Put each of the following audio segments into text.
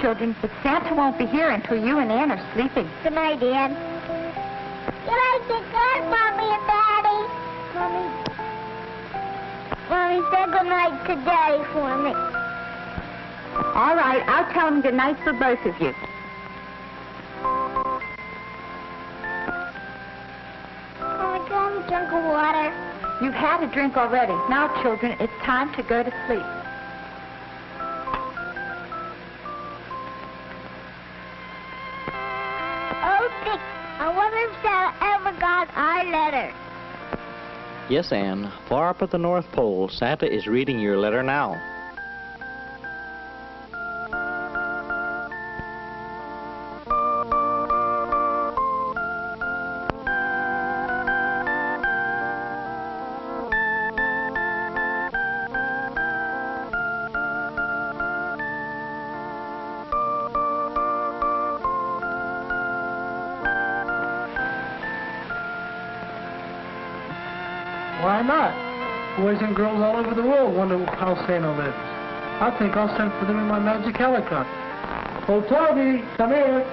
children, but Santa won't be here until you and Ann are sleeping. Good night, Ann. Good night, good Mommy and Daddy. Mommy, say good night to Daddy for me. All right, I'll tell him good night for both of you. Mommy, can I have a drink of water? You've had a drink already. Now, children, it's time to go to sleep. Oh, Dick, I wonder if Santa ever got our letter. Yes, Ann. Far up at the North Pole, Santa is reading your letter now. Why not? Boys and girls all over the world wonder how Santa lives. I think I'll send for them in my magic helicopter. Oh, Toby, come here.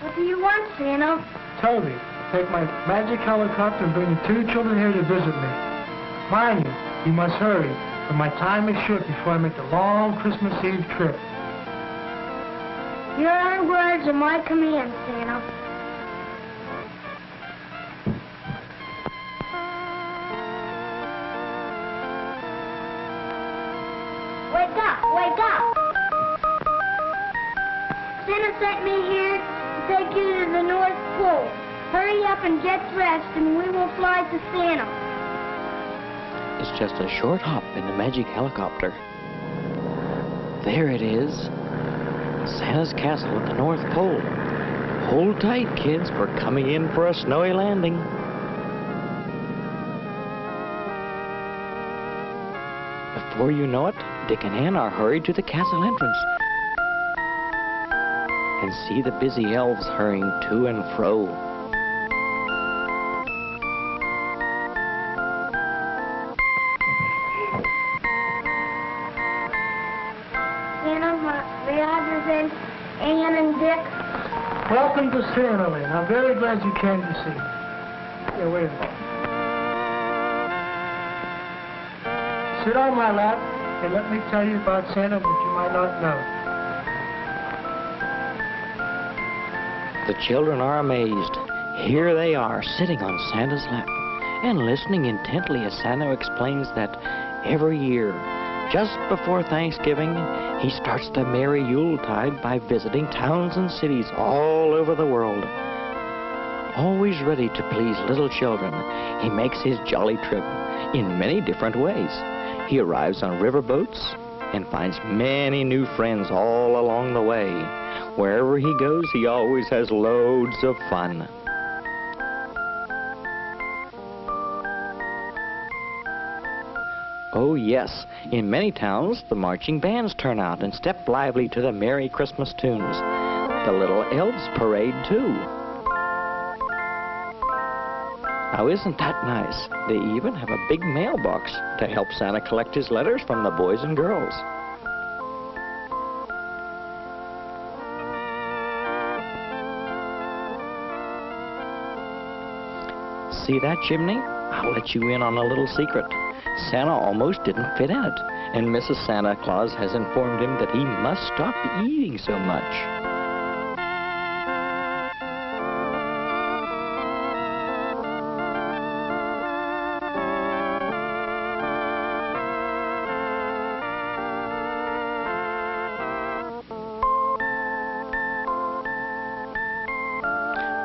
What do you want, Santa? Toby, take my magic helicopter and bring the 2 children here to visit me. Mind you must hurry, for my time is short before I make the long Christmas Eve trip. Your words are my command, Santa. Wake up! Santa sent me here to take you to the North Pole. Hurry up and get dressed and we will fly to Santa. It's just a short hop in the magic helicopter. There it is. Santa's castle at the North Pole. Hold tight, kids. We're coming in for a snowy landing. Before you know it, Dick and Ann are hurried to the castle entrance and see the busy elves hurrying to and fro. Santa, the others and Ann and Dick. Welcome to Santaland. I'm very glad you came to see me. Here, wait a minute. Sit on my lap and let me tell you about Santa what you might not know. The children are amazed. Here they are, sitting on Santa's lap and listening intently as Santa explains that every year, just before Thanksgiving, he starts the merry Yuletide by visiting towns and cities all over the world. Always ready to please little children, he makes his jolly trip in many different ways. He arrives on riverboats and finds many new friends all along the way. Wherever he goes, he always has loads of fun. Oh yes, in many towns, the marching bands turn out and step lively to the Merry Christmas tunes. The little elves parade too. Now isn't that nice? They even have a big mailbox to help Santa collect his letters from the boys and girls. See that chimney? I'll let you in on a little secret. Santa almost didn't fit in it, and Mrs. Santa Claus has informed him that he must stop eating so much.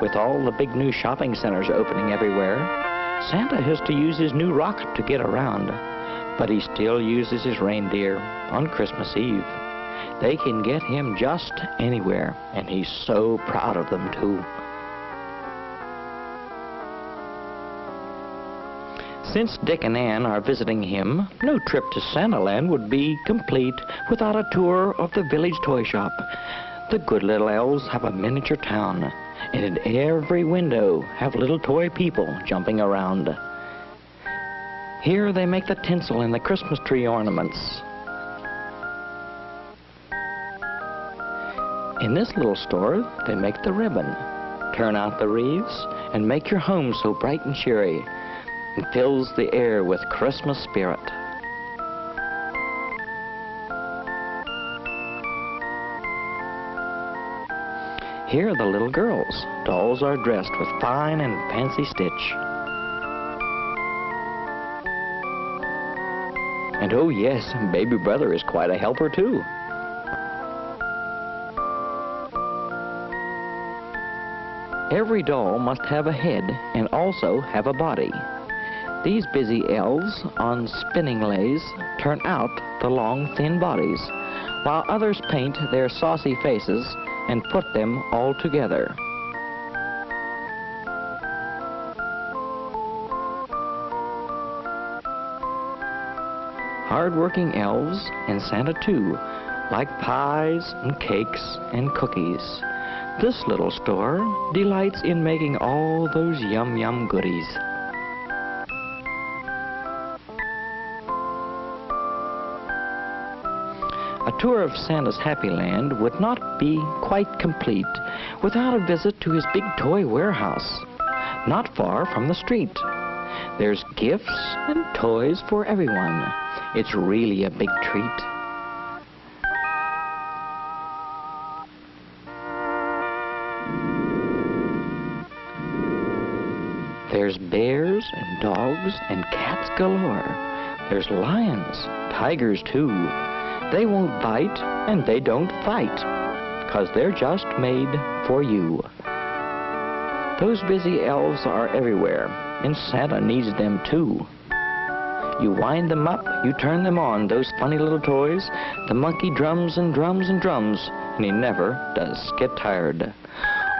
With all the big new shopping centers opening everywhere, Santa has to use his new rocket to get around, but he still uses his reindeer on Christmas Eve. They can get him just anywhere, and he's so proud of them too. Since Dick and Ann are visiting him, no trip to Santaland would be complete without a tour of the village toy shop. The good little elves have a miniature town, and in every window have little toy people jumping around. Here they make the tinsel and the Christmas tree ornaments. In this little store, they make the ribbon, turn out the wreaths, and make your home so bright and cheery, and fills the air with Christmas spirit. Here are the little girls. Dolls are dressed with fine and fancy stitch. And oh yes, baby brother is quite a helper too. Every doll must have a head and also have a body. These busy elves on spinning lays turn out the long, thin bodies, while others paint their saucy faces and put them all together. Hard-working elves and Santa too like pies and cakes and cookies. This little store delights in making all those yum-yum goodies. A tour of Santa's Happy Land would not be quite complete without a visit to his big toy warehouse, not far from the street. There's gifts and toys for everyone. It's really a big treat. There's bears and dogs and cats galore. There's lions, tigers too. They won't bite and they don't fight, 'cause they're just made for you. Those busy elves are everywhere, and Santa needs them too. You wind them up, you turn them on, those funny little toys. The monkey drums and drums and drums, and he never does get tired.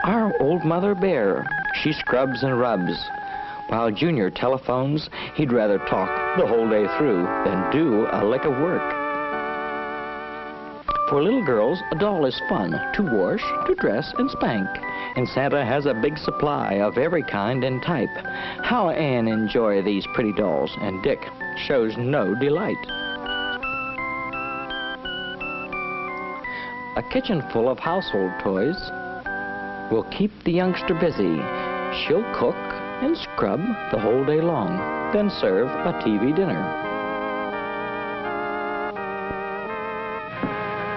Our old Mother Bear, she scrubs and rubs. While Junior telephones, he'd rather talk the whole day through than do a lick of work. For little girls, a doll is fun to wash, to dress, and spank. And Santa has a big supply of every kind and type. How Ann enjoy these pretty dolls, and Dick shows no delight. A kitchen full of household toys will keep the youngster busy. She'll cook and scrub the whole day long, then serve a TV dinner.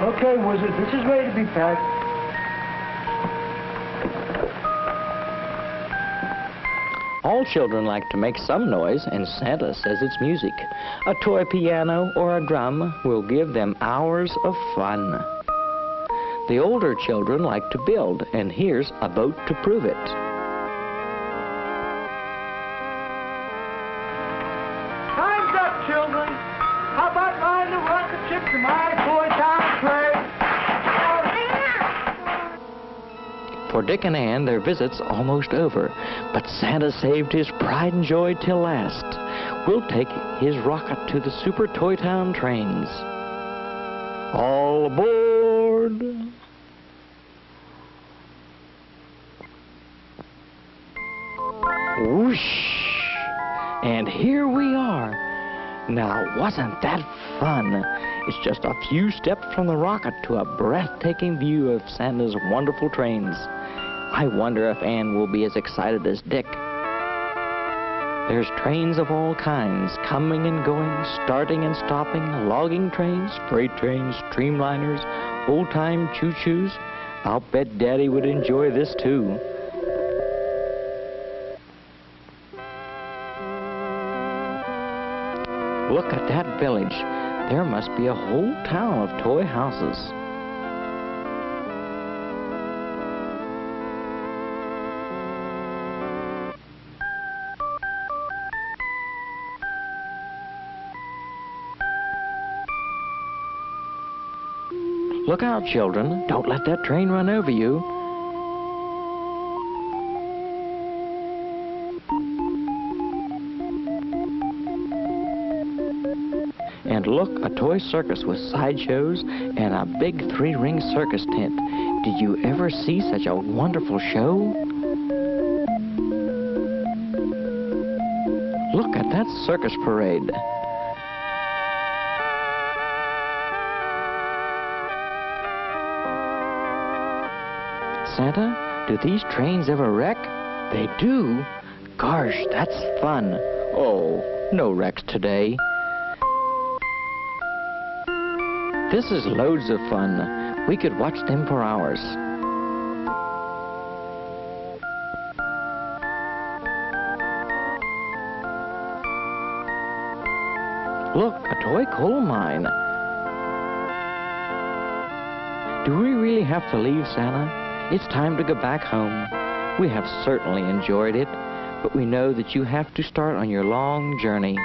Okay, Wizard, this is ready to be packed. All children like to make some noise, and Santa says it's music. A toy piano or a drum will give them hours of fun. The older children like to build, and here's a boat to prove it. Time's up, children. How about riding the rocket ship to my toy town train? For Dick and Ann, their visit's almost over, but Santa saved his pride and joy till last. We'll take his rocket to the Super Toy Town trains. All aboard! Whoosh! And here we are. Now, wasn't that fun? It's just a few steps from the rocket to a breathtaking view of Santa's wonderful trains. I wonder if Ann will be as excited as Dick. There's trains of all kinds, coming and going, starting and stopping, logging trains, freight trains, streamliners, old-time choo-choos. I'll bet Daddy would enjoy this too. Look at that village. There must be a whole town of toy houses. Look out, children. Don't let that train run over you. And look, a toy circus with sideshows and a big 3-ring circus tent. Did you ever see such a wonderful show? Look at That's Circus Parade. Santa, do these trains ever wreck? They do? Gosh, that's fun. Oh, no wrecks today. This is loads of fun. We could watch them for hours. Look, a toy coal mine. Do we really have to leave, Santa? It's time to go back home. We have certainly enjoyed it, but we know that you have to start on your long journey.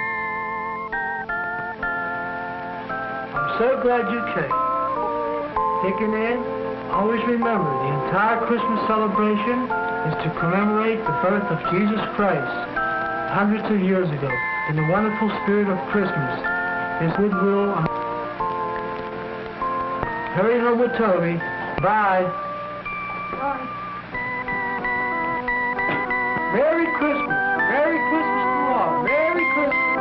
I'm so glad you came. Taking in, always remember the entire Christmas celebration is to commemorate the birth of Jesus Christ hundreds of years ago in the wonderful spirit of Christmas, His goodwill. Hurry home with Toby. Bye. Bye. Merry Christmas. Merry Christmas to all. Merry Christmas.